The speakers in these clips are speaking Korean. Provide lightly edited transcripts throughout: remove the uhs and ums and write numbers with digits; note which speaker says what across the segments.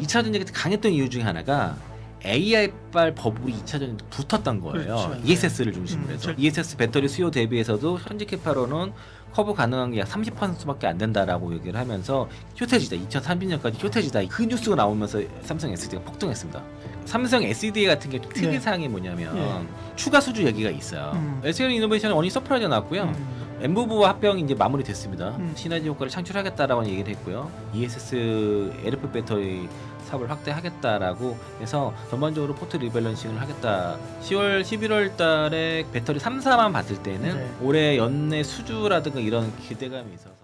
Speaker 1: 2차 전쟁이 강했던 이유 중에 하나가 AI발 버블이 2차 전쟁에 붙었던 거예요.
Speaker 2: 그렇죠.
Speaker 1: ESS를 중심으로 해서. ESS 배터리 수요 대비해서도 현재 캐파로는 커버 가능한 게 약 30%밖에 안 된다라고 얘기를 하면서 쇼테지다. 2030년까지 쇼테지다. 그 뉴스가 나오면서 삼성 SD가 폭등했습니다. 삼성 SDA 같은 게 특이사항이 뭐냐면 추가 수주 얘기가 있어요. SK 이노베이션은 어닝 서프라이즈가 나왔고요. 엠부부와 합병이 이제 마무리됐습니다. 시너지 효과를 창출하겠다라고 얘기를 했고요. ESS LFP 배터리 사업을 확대하겠다라고 해서 전반적으로 포트 리밸런싱을 하겠다. 10월, 11월 달에 배터리 3사만 봤을 때는 올해 연내 수주라든가 이런 기대감이 있어서.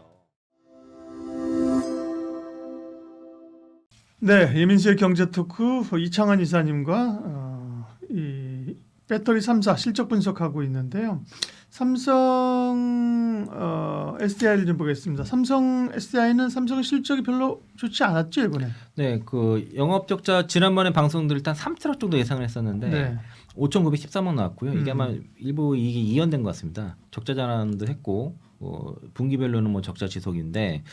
Speaker 2: 네, 예민수의 경제토크 이창환 이사님과 이 배터리 3사 실적 분석하고 있는데요. 삼성 SDI를 좀 보겠습니다. 삼성 SDI는 삼성 실적이 별로 좋지 않았죠 이번에.
Speaker 1: 네, 그 영업 적자 지난번에 방송 들을 때 한 3트럭 정도 예상을 했었는데 5,913억 나왔고요. 이게 아마 일부 이익이 이연된 것 같습니다. 적자 전환도 했고 분기별로는 뭐 적자 지속인데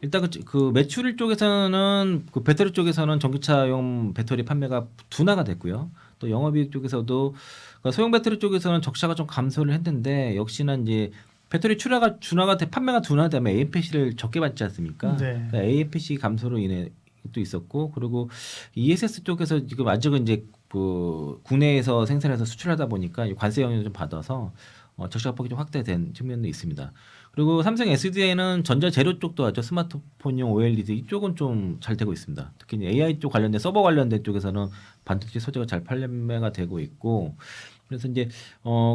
Speaker 1: 일단 그 매출 쪽에서는 그 배터리 쪽에서는 전기차용 배터리 판매가 둔화가 됐고요. 또 영업이익 쪽에서도 소형 배터리 쪽에서는 적자가 좀 감소를 했는데 역시나 이제 배터리 둔화가 판매가 둔화되면 AMPC를 적게 받지 않습니까? 그러니까 AMPC 감소로 인해 또 있었고 그리고 ESS 쪽에서 지금 아직은 이제 그 국내에서 생산해서 수출하다 보니까 관세 영향을 좀 받아서 적자 폭이 좀 확대된 측면도 있습니다. 그리고 삼성 SDI는 전자 재료 쪽도 하죠. 스마트폰용 OLED 이쪽은 좀 잘 되고 있습니다. 특히 AI 쪽 관련된 서버 관련된 쪽에서는 반도체 소재가 잘 판매가 되고 있고 그래서 이제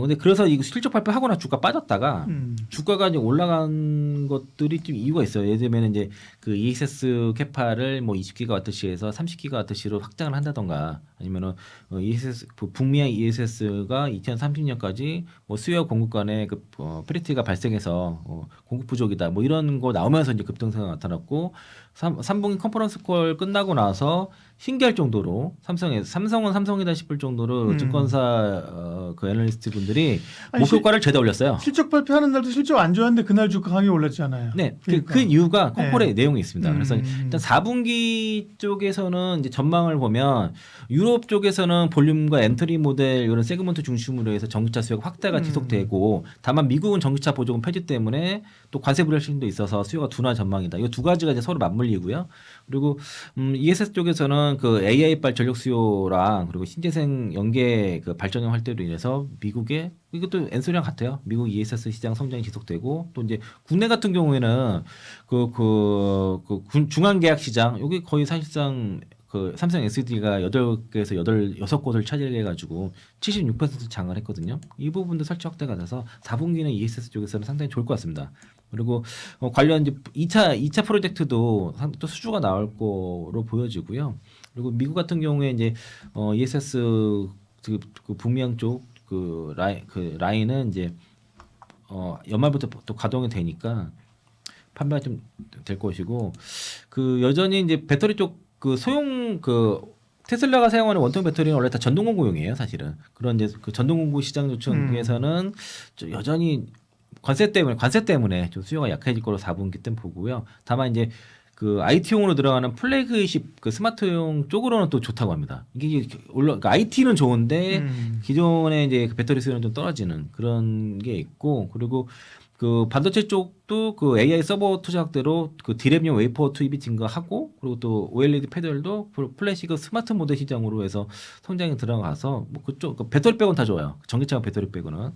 Speaker 1: 근데 그래서 이 실적 발표하거나 주가 빠졌다가 주가가 이제 올라간 것들이 좀 이유가 있어요. 예를 들면 이제 그 ESS 캐파를 뭐 20기가와트시에서 30기가와트시로 확장을 한다던가 아니면은 ESS 북미의 ESS가 2030년까지 뭐 수요 공급 간의 그 페리티가 발생해서 공급 부족이다. 뭐 이런 거 나오면서 이제 급등세가 나타났고 3분기 컨퍼런스 콜 끝나고 나서 신기할 정도로 삼성은 삼성이다 싶을 정도로 증권사 그 애널리스트 분들이 목표가를 죄다 올렸어요.
Speaker 2: 실적 발표하는 날도 실적 안 좋았는데 그날 주가 강하게 올랐잖아요.
Speaker 1: 네, 그러니까. 그 이유가 컨콜의 내용이 있습니다. 그래서 일단 4분기 쪽에서는 이제 전망을 보면 유럽 쪽에서는 볼륨과 엔트리 모델 이런 세그먼트 중심으로 해서 전기차 수요가 확대가 지속되고 다만 미국은 전기차 보조금 폐지 때문에 또 관세 불확실성도 있어서 수요가 둔화 전망이다. 이 두 가지가 이제 서로 맞물리고요. 그리고 ESS 쪽에서는 그 AI발 전력 수요랑 그리고 신재생 연계 그 발전형 활대로 인해서 미국의 이것도 엔소리랑 같아요. 미국 ESS 시장 성장이 지속되고 또 이제 국내 같은 경우에는 그 중앙 계약 시장 여기 거의 사실상 그 삼성 SD가 8개에서 6곳을 차지해 가지고 76% 장을 했거든요. 이 부분도 설치 확대가 돼서 4분기는 ESS 쪽에서는 상당히 좋을 것 같습니다. 그리고 관련 이제 2차 프로젝트도 또 수주가 나올 거로 보여지고요. 그리고 미국 같은 경우에 이제 ESS 그 북미양 쪽 그 라인은 이제 연말부터 또 가동이 되니까 판매가 좀 될 것이고 그 여전히 이제 배터리 쪽 그 소형 그 테슬라가 사용하는 원통 배터리는 원래 다 전동 공구용이에요, 사실은. 그런 이제 그 전동 공구 시장 요청에서는 좀 여전히 관세 때문에 좀 수요가 약해질 거로 4분기 때 보고요. 다만 이제 그 IT용으로 들어가는 플래그십 그 스마트용 쪽으로는 또 좋다고 합니다. 이게 그러니까 IT는 좋은데 기존의 이제 그 배터리 수요는 좀 떨어지는 그런 게 있고 그리고 그 반도체 쪽도 그 AI 서버 투자 확대로 그 디램용 웨이퍼 투입이 증가하고 그리고 또 OLED 패널도 플래시 그 스마트 모델 시장으로 해서 성장이 들어가서 뭐 그쪽 그 배터리 빼고는 다 좋아요. 전기차 배터리 빼고는.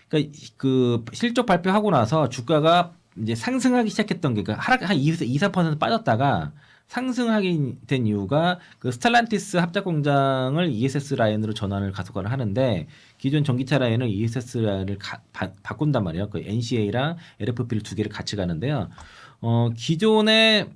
Speaker 1: 그러니까 그 실적 발표하고 나서 주가가 이제 상승하기 시작했던 게 그러니까 하락 한 2~4% 빠졌다가 상승하게 된 이유가 그 스텔란티스 합작 공장을 ESS 라인으로 전환을 가속화를 하는데 기존 전기차 라인을 ESS 라인을 바꾼단 말이에요. 그 NCA랑 LFP를 두 개를 같이 가는데요. 기존에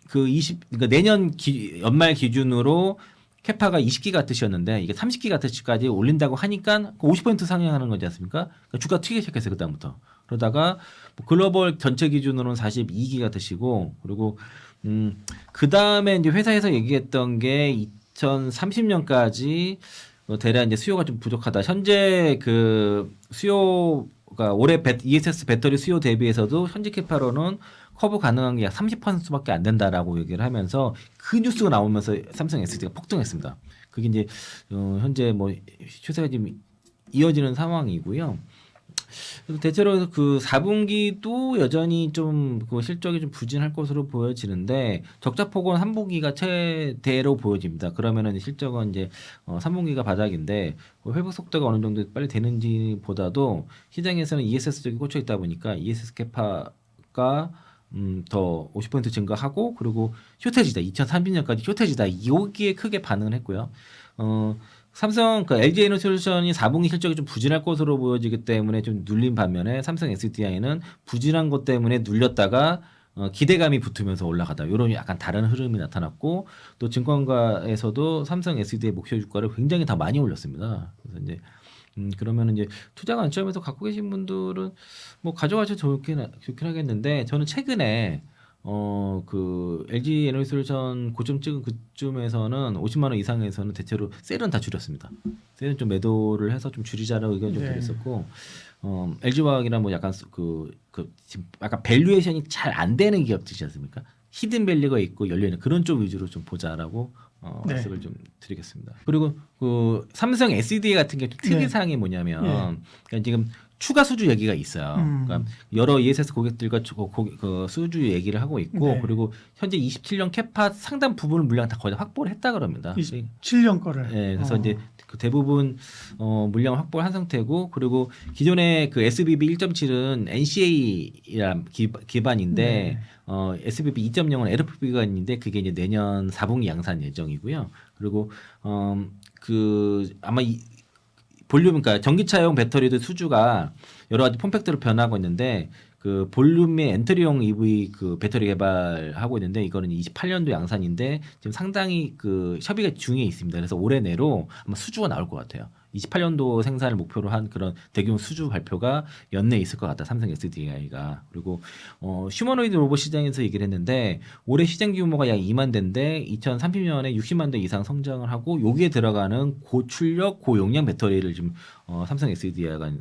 Speaker 1: 그러니까 내년 연말 기준으로 캐파가 20기가와트시였는데 이게 30기가와트시까지 올린다고 하니까 50% 상향하는 거지 않습니까? 그러니까 주가 튀기 시작했어요 그다음부터. 그러다가 뭐 글로벌 전체 기준으로는 42기가와트시고 그리고 그 다음에 이제 회사에서 얘기했던 게 2030년까지 대략 이제 수요가 좀 부족하다. 현재 그 수요가 올해 ESS 배터리 수요 대비해서도 현재 캐파로는 커버 가능한 게 약 30%밖에 안 된다라고 얘기를 하면서 그 뉴스가 나오면서 삼성 SD가 폭등했습니다. 그게 이제 현재 뭐 추세가 지금 이어지는 상황이고요. 대체로 그 4분기도 여전히 좀 그 실적이 좀 부진할 것으로 보여지는데 적자폭은 3분기가 최대로 보여집니다. 그러면은 실적은 이제 3분기가 바닥인데 회복 속도가 어느 정도 빨리 되는지보다도 시장에서는 ESS 쪽이 꽂혀 있다 보니까 ESS 캐파가 더 50% 증가하고 그리고 쇼태지다 2030년까지 쇼태지다 여기에 크게 반응을 했고요. 삼성 그러니까 LG 에너솔루션이 4분기 실적이 좀 부진할 것으로 보여지기 때문에 좀 눌린 반면에 삼성 SDI는 부진한 것 때문에 눌렸다가 기대감이 붙으면서 올라가다 이런 약간 다른 흐름이 나타났고 또 증권가에서도 삼성 SDI 목표 주가를 굉장히 다 많이 올렸습니다. 그래서 이제 그러면 이제 투자 관점에서 갖고 계신 분들은 뭐 가져가셔도 좋긴 하겠는데 저는 최근에 그 LG 에너지솔루션 고점 찍은 그쯤에서는 50만 원 이상에서는 대체로 셀은 다 줄였습니다. 셀은 좀 매도를 해서 좀 줄이자라고 의견 좀 드렸었고 LG화학이나 뭐 약간 지금 약간 밸류에이션이 잘 안 되는 기업들이지 않습니까? 히든 밸류가 있고 열려 있는 그런 쪽 위주로 좀 보자라고 말씀을 좀 드리겠습니다. 그리고 그 삼성 SDI 같은 게 특이사항이 뭐냐면 그러니까 지금 추가 수주 얘기가 있어요. 그러니까 여러 ESS 고객들과 그 수주 얘기를 하고 있고 그리고 현재 27년 캐파 상당 부분 물량 다 거의 확보를 했다 그럽니다.
Speaker 2: 27년 거를.
Speaker 1: 네, 그래서 이제 그 대부분 물량을 확보를 한 상태고 그리고 기존의 그 SBB 1.7은 NCA란 기반인데 SBB 2.0은 LFB가 있는데 그게 이제 내년 4분기 양산 예정이고요. 그리고 그 아마 볼륨, 그러니까 전기차용 배터리도 수주가 여러 가지 폼팩트로 변하고 있는데 그 볼륨의 엔트리용 EV 그 배터리 개발하고 있는데 이거는 28년도 양산인데 지금 상당히 그 협의가 중에 있습니다. 그래서 올해 내로 아마 수주가 나올 것 같아요. 28년도 생산을 목표로 한 그런 대규모 수주 발표가 연내에 있을 것 같다. 삼성 SDI가. 그리고 휴머노이드 로봇 시장에서 얘기를 했는데 올해 시장 규모가 약 2만 대인데 2030년에 60만 대 이상 성장을 하고 여기에 들어가는 고출력 고용량 배터리를 지금 삼성 SDI가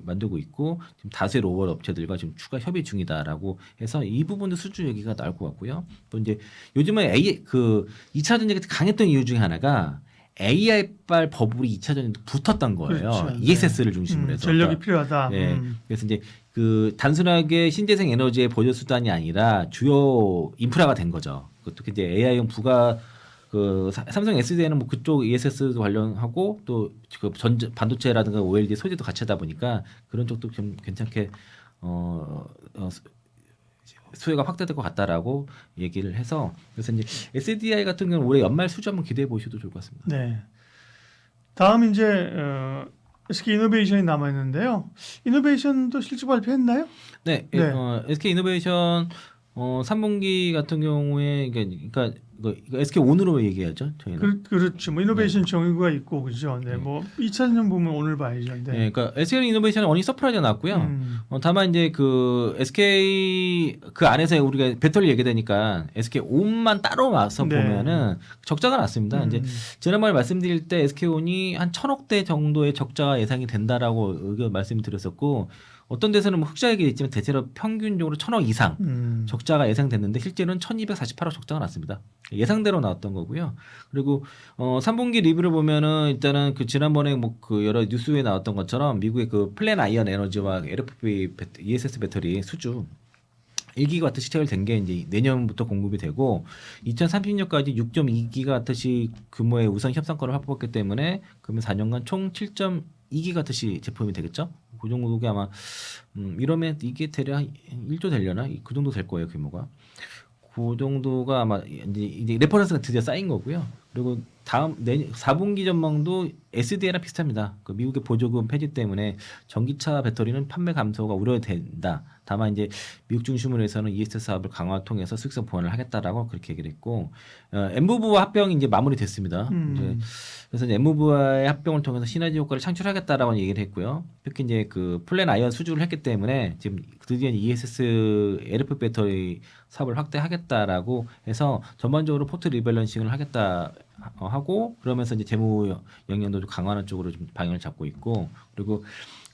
Speaker 1: 만들고 있고 지금 다수의 로봇 업체들과 지금 추가 협의 중이다라고 해서 이 부분도 수주 얘기가 나올 것 같고요. 또 이제 요즘에 그 2차 전지가 강했던 이유 중에 하나가 AI발 버블이 2차 전지에 붙었던 거예요.
Speaker 2: 그렇죠.
Speaker 1: ESS를 중심으로 해서.
Speaker 2: 전력이 필요하다.
Speaker 1: 네. 그래서 이제 그 단순하게 신재생 에너지의 보조 수단이 아니라 주요 인프라가 된 거죠. 그것도 이제 AI용 부가 그 삼성 SDI는 뭐 그쪽 ESS도 관련하고 또 그 반도체라든가 OLED 소재도 같이 하다 보니까 그런 쪽도 좀 괜찮게 수요가 확대될 것 같다라고 얘기를 해서 그래서 이제 SDI 같은 경우는 올해 연말 수주 한번 기대해 보셔도 좋을 것 같습니다.
Speaker 2: 네. 다음 이제 SK 이노베이션이 남아 있는데요. 이노베이션도 실적 발표했나요?
Speaker 1: 네. SK 이노베이션 3분기 같은 경우에 그러니까 이거 SK 온으로 얘기하죠. 저희는.
Speaker 2: 그렇죠. 뭐 이노베이션 정유가 있고 그죠. 네. 뭐 2차전 보면 오늘 봐야죠. 네.
Speaker 1: 그러니까 SK 이노베이션은 어닝 서프라이즈가 나왔고요. 다만 이제 그 SK 그 안에서 우리가 배터리 얘기되니까 SK 온만 따로 와서 보면은 적자가 났습니다. 이제 지난번에 말씀드릴 때 SK 온이 한 1,000억대 정도의 적자가 예상이 된다라고 의견 말씀드렸었고 어떤 데서는 뭐 흑자 얘기 있지만 대체로 평균적으로 1,000억 이상 적자가 예상됐는데 실제로는 1,248억 적자가 났습니다. 예상대로 나왔던 거고요. 그리고 3분기 리뷰를 보면은 일단은 그 지난번에 뭐 그 여러 뉴스에 나왔던 것처럼 미국의 그 플랜 아이언 에너지와 LFP ESS 배터리 수주 1기가와트 시작을 된 게 이제 내년부터 공급이 되고 2030년까지 6.2기가와트 규모의 우선 협상권을 확보했기 때문에 그러면 4년간 총 7.2기가와트 제품이 되겠죠. 그 정도가 아마 이러면 이게 대략 1조 되려나? 그 정도 될 거예요 규모가. 그 정도가 아마 이제 레퍼런스가 드디어 쌓인 거고요. 그리고 다음 4분기 전망도 SDI랑 비슷합니다. 그 미국의 보조금 폐지 때문에 전기차 배터리는 판매 감소가 우려된다. 다만 이제 미국 중심으로 해서는 ESS 사업을 강화 통해서 수익성 보완을 하겠다라고 그렇게 얘기를 했고 엠무브와 합병이 이제 마무리됐습니다. 이제 그래서 엠무브와의 합병을 통해서 시너지 효과를 창출하겠다라고 얘기를 했고요. 특히 이제 그 플랜 아이언 수주를 했기 때문에 지금 드디어 ESS LFP 배터리 사업을 확대하겠다라고 해서 전반적으로 포트 리밸런싱을 하겠다 하고 그러면서 이제 재무 영향도 좀 강화하는 쪽으로 좀 방향을 잡고 있고 그리고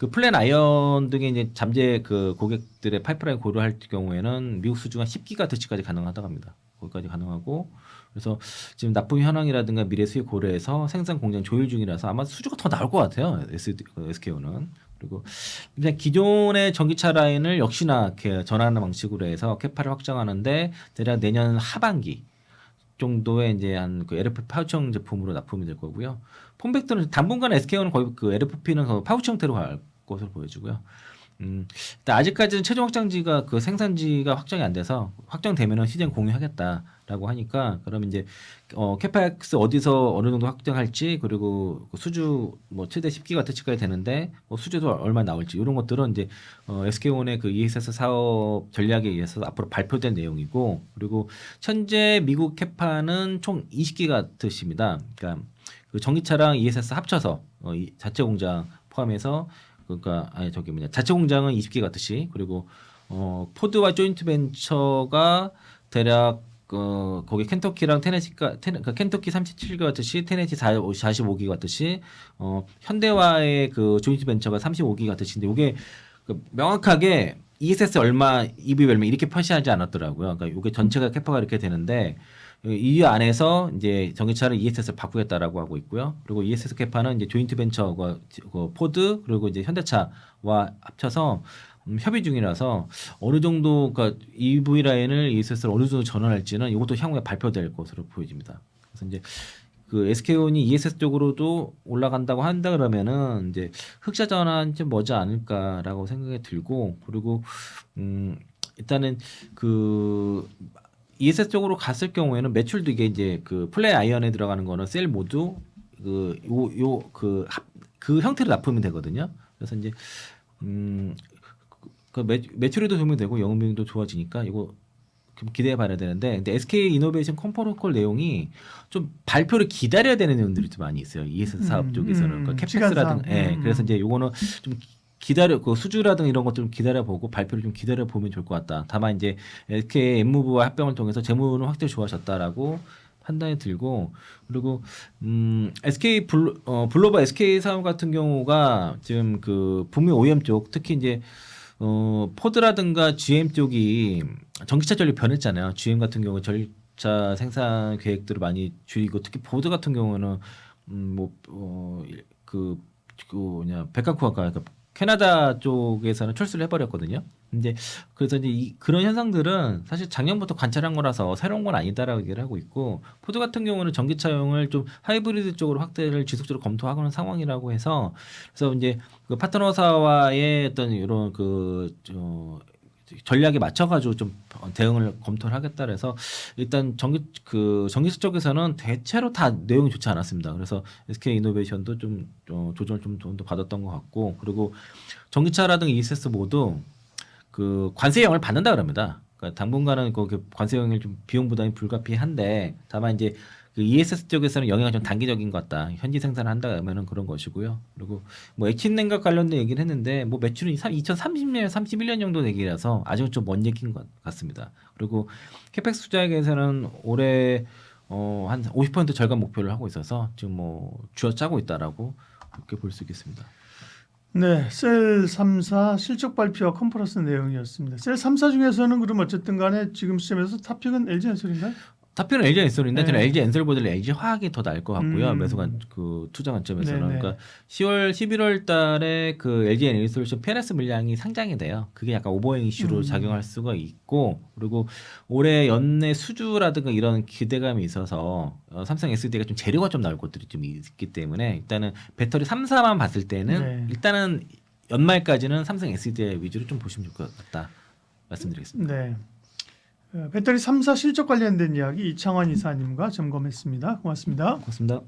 Speaker 1: 그 플랜 아이언 등의 이제 잠재 그 고객들의 파이프라인 고려할 경우에는 미국 수주가 10기가트치까지 가능하다고 합니다. 거기까지 가능하고 그래서 지금 납품 현황이라든가 미래 수익 고려해서 생산 공장 조율 중이라서 아마 수주가 더 나올 것 같아요. SKO는. 그리고 그냥 기존의 전기차 라인을 역시나 이렇게 전환하는 방식으로 해서 캐파를 확장하는데 대략 내년 하반기 정도에 이제 한 그 LFP 파우치형 제품으로 납품이 될 거고요. 폼팩트는 당분간 SKO는 거의 그 LFP는 그 파우치 형태로 갈 것으로 보여지고요. 일단 아직까지는 최종 확장지가 그 생산지가 확정이 안 돼서 확정되면은 시장 공유하겠다라고 하니까 그럼 이제 캐파엑스 어디서 어느 정도 확정할지 그리고 그 수주 뭐 최대 10기가트치까지 되는데 뭐 수주도 얼마 나올지 이런 것들은 이제 SK온의 그 ESS 사업 전략에 의해서 앞으로 발표될 내용이고 그리고 현재 미국 캐파는 총 20기가트치입니다. 그러니까 그 전기차랑 ESS 합쳐서 이 자체 공장 포함해서 그러니까 아니 저기 뭐냐 자체 공장은 20기가트치 그리고 포드와 조인트 벤처가 대략 거기 켄터키랑 그러니까 켄터키 37기가트치, 테네시 45기가트치, 현대와의 그 조인트 벤처가 35기가트치인데 이게 그 명확하게 ESS 얼마, EV 얼마 이렇게 표시하지 않았더라고요. 그러니까 이게 전체가 캐파가 이렇게 되는데 이 안에서 이제 전기차를 ESS를 바꾸겠다라고 하고 있고요. 그리고 ESS 캐파는 이제 조인트 벤처가 포드 그리고 이제 현대차와 합쳐서 협의 중이라서 어느 정도 그러니까 EV 라인을 ESS를 어느 정도 전환할지는 이것도 향후에 발표될 것으로 보여집니다. 그래서 이제 그 SK온이 ESS 쪽으로도 올라간다고 한다 그러면은 이제 흑자 전환 좀 머지 않을까라고 생각이 들고 그리고 일단은 그 ESS 쪽으로 갔을 경우에는 매출도 이게 이제 그 플레이 아이언에 들어가는 거는 셀 모두 그 형태로 납품이 되거든요. 그래서 이제 그 매출에도 도움이 되고 영업이익도 좋아지니까 이거 기대해 봐야 되는데 근데 SK 이노베이션 컨퍼런스 내용이 좀 발표를 기다려야 되는 내용들이 좀 많이 있어요. ESS 사업 쪽에서는 그러니까 캐펙스라든가 그래서 이제 요거는 좀 기다려 그 수주라든 이런 것들 좀 기다려보고 발표를 좀 기다려보면 좋을 것 같다. 다만 이제 SK 엠무브와 합병을 통해서 재무는 확실히 좋아졌다라고 판단이 들고 그리고 SK 블로버 SK 사업 같은 경우가 지금 그 북미 OEM 쪽 특히 이제 포드라든가 GM 쪽이 전기차 전략이 변했잖아요. GM 같은 경우 전기차 생산 계획들을 많이 줄이고 특히 포드 같은 경우는 백악관과 그러니까 캐나다 쪽에서는 철수를 해버렸거든요. 근데 그래서 이제 그런 현상들은 사실 작년부터 관찰한 거라서 새로운 건 아니다라고 얘기를 하고 있고 포드 같은 경우는 전기차용을 좀 하이브리드 쪽으로 확대를 지속적으로 검토하고 있는 상황이라고 해서 그래서 이제 그 파트너사와의 어떤 이런 전략에 맞춰가지고 좀 대응을 검토를 하겠다 그래서 일단 전기차 쪽에서는 대체로 다 내용이 좋지 않았습니다. 그래서 SK 이노베이션도 좀 조정을 좀 더 받았던 것 같고 그리고 전기차라든가 ESS 모두 그 관세형을 받는다 그럽니다. 그러니까 당분간은 그 관세형을 좀 비용 부담이 불가피한데 다만 이제 그 ESS 쪽에서는 영향이 좀 단기적인 것 같다. 현지 생산을 한다 그러면은 그런 것이고요. 그리고 뭐 액친냉각 관련된 얘기를 했는데 뭐 매출은 2030년, 31년 정도 얘기라서 아직은 좀 먼 얘기인 것 같습니다. 그리고 캐펙스 투자액에서는 올해 한 50% 절감 목표를 하고 있어서 지금 뭐 쥐어짜고 있다라고 그렇게 볼 수 있겠습니다.
Speaker 2: 네, 셀 3사 실적 발표와 컨퍼런스 내용이었습니다. 셀 3사 중에서는 그럼 어쨌든 간에 지금 시점에서 탑픽은 LG엔솔인가요?
Speaker 1: 탑픽은 LG엔솔인데 저는
Speaker 2: 네.
Speaker 1: LG엔솔보다 LG화학이 더 나을 것 같고요. 매수관 그 투자 관점에서는
Speaker 2: 네네.
Speaker 1: 그러니까 11월 달에 그 LG에너지솔루션 PNS 물량이 상장이 돼요. 그게 약간 오버행 이슈로 작용할 수가 있고 그리고 올해 연내 수주라든가 이런 기대감이 있어서 삼성 SD가 좀 재료가 좀 나올 것들이 좀 있기 때문에 일단은 배터리 3사만 봤을 때는
Speaker 2: 네.
Speaker 1: 일단은 연말까지는 삼성 SDI 위주로 좀 보시면 좋을 것 같다 말씀드리겠습니다.
Speaker 2: 네. 배터리 3사 실적 관련된 이야기 이창환 이사님과 점검했습니다. 고맙습니다.
Speaker 1: 고맙습니다.